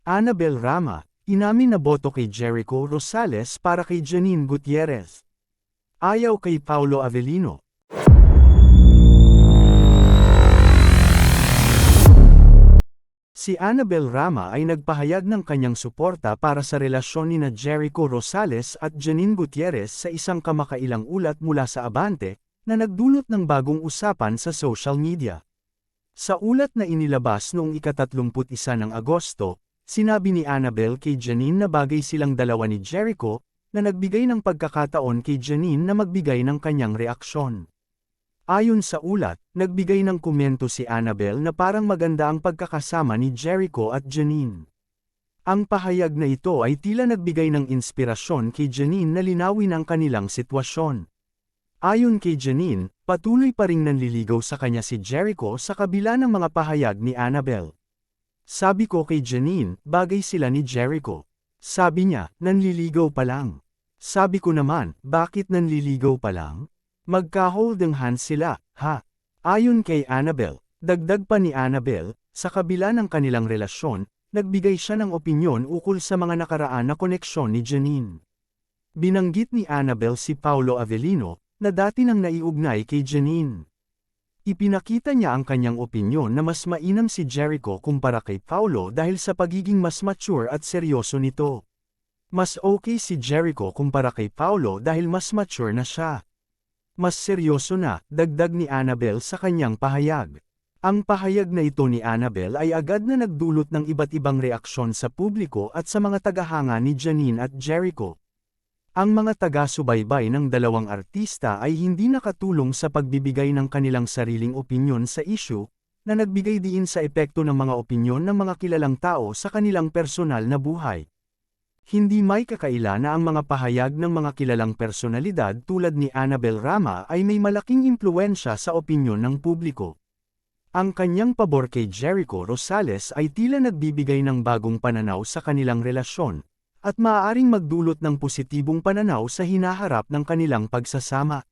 Annabel Rama, inamin na boto kay Jericho Rosales para kay Janine Gutierrez. Ayaw kay Paulo Avellino. Si Annabel Rama ay nagpahayag ng kanyang suporta para sa relasyon nina Jericho Rosales at Janine Gutierrez sa isang kamakailang ulat mula sa Abante, na nagdulot ng bagong usapan sa social media. Sa ulat na inilabas noong ika-31 ng Agosto, sinabi ni Annabel kay Janine na bagay silang dalawa ni Jericho, na nagbigay ng pagkakataon kay Janine na magbigay ng kanyang reaksyon. Ayon sa ulat, nagbigay ng komento si Annabel na parang maganda ang pagkakasama ni Jericho at Janine. Ang pahayag na ito ay tila nagbigay ng inspirasyon kay Janine na linawin ang kanilang sitwasyon. Ayon kay Janine, patuloy pa ring nanliligaw sa kanya si Jericho sa kabila ng mga pahayag ni Annabel. Sabi ko kay Janine, bagay sila ni Jericho. Sabi niya, nanliligaw pa lang. Sabi ko naman, bakit nanliligaw pa lang? Magka-holding hands sila, ha? Ayon kay Annabel, dagdag pa ni Annabel, sa kabila ng kanilang relasyon, nagbigay siya ng opinyon ukol sa mga nakaraan na koneksyon ni Janine. Binanggit ni Annabel si Paulo Avellino, na dati nang naiugnay kay Janine. Ipinakita niya ang kanyang opinyon na mas mainam si Jericho kumpara kay Paulo dahil sa pagiging mas mature at seryoso nito. Mas okay si Jericho kumpara kay Paulo dahil mas mature na siya. Mas seryoso na, dagdag ni Annabel sa kanyang pahayag. Ang pahayag na ito ni Annabel ay agad na nagdulot ng iba't ibang reaksyon sa publiko at sa mga tagahanga ni Janine at Jericho. Ang mga taga-subaybay ng dalawang artista ay hindi nakatulong sa pagbibigay ng kanilang sariling opinyon sa issue, na nagbigay diin sa epekto ng mga opinyon ng mga kilalang tao sa kanilang personal na buhay. Hindi may kakaila na ang mga pahayag ng mga kilalang personalidad tulad ni Annabel Rama ay may malaking impluwensya sa opinyon ng publiko. Ang kanyang pabor kay Jericho Rosales ay tila nagbibigay ng bagong pananaw sa kanilang relasyon, at maaaring magdulot ng positibong pananaw sa hinaharap ng kanilang pagsasama.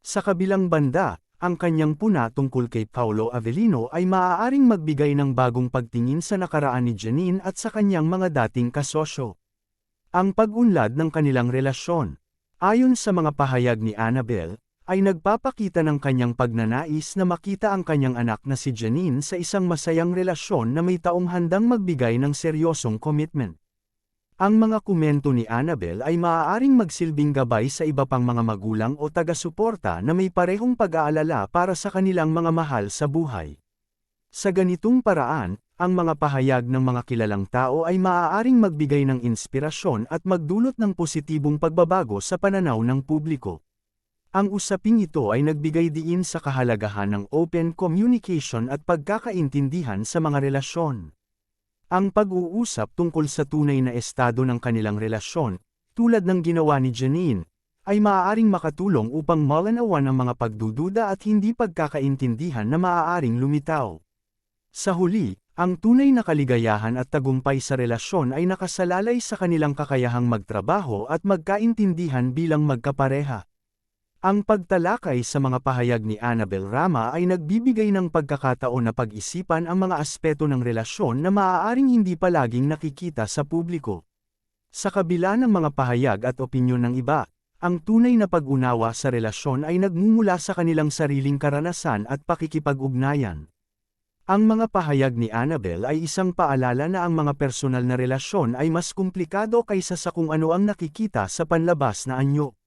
Sa kabilang banda, ang kanyang puna tungkol kay Paulo Avellino ay maaaring magbigay ng bagong pagtingin sa nakaraan ni Janine at sa kanyang mga dating kasosyo. Ang pag-unlad ng kanilang relasyon, ayon sa mga pahayag ni Annabel, ay nagpapakita ng kanyang pagnanais na makita ang kanyang anak na si Janine sa isang masayang relasyon na may taong handang magbigay ng seryosong commitment. Ang mga komento ni Annabel ay maaaring magsilbing gabay sa iba pang mga magulang o taga-suporta na may parehong pag-aalala para sa kanilang mga mahal sa buhay. Sa ganitong paraan, ang mga pahayag ng mga kilalang tao ay maaaring magbigay ng inspirasyon at magdulot ng positibong pagbabago sa pananaw ng publiko. Ang usaping ito ay nagbigay diin sa kahalagahan ng open communication at pagkakaintindihan sa mga relasyon. Ang pag-uusap tungkol sa tunay na estado ng kanilang relasyon, tulad ng ginawa ni Janine, ay maaaring makatulong upang malanawan ang mga pagdududa at hindi pagkakaintindihan na maaaring lumitaw. Sa huli, ang tunay na kaligayahan at tagumpay sa relasyon ay nakasalalay sa kanilang kakayahang magtrabaho at magkaintindihan bilang magkapareha. Ang pagtalakay sa mga pahayag ni Annabel Rama ay nagbibigay ng pagkakataon na pag-isipan ang mga aspeto ng relasyon na maaaring hindi palaging nakikita sa publiko. Sa kabila ng mga pahayag at opinyon ng iba, ang tunay na pag-unawa sa relasyon ay nagmumula sa kanilang sariling karanasan at pakikipag-ugnayan. Ang mga pahayag ni Annabel ay isang paalala na ang mga personal na relasyon ay mas komplikado kaysa sa kung ano ang nakikita sa panlabas na anyo.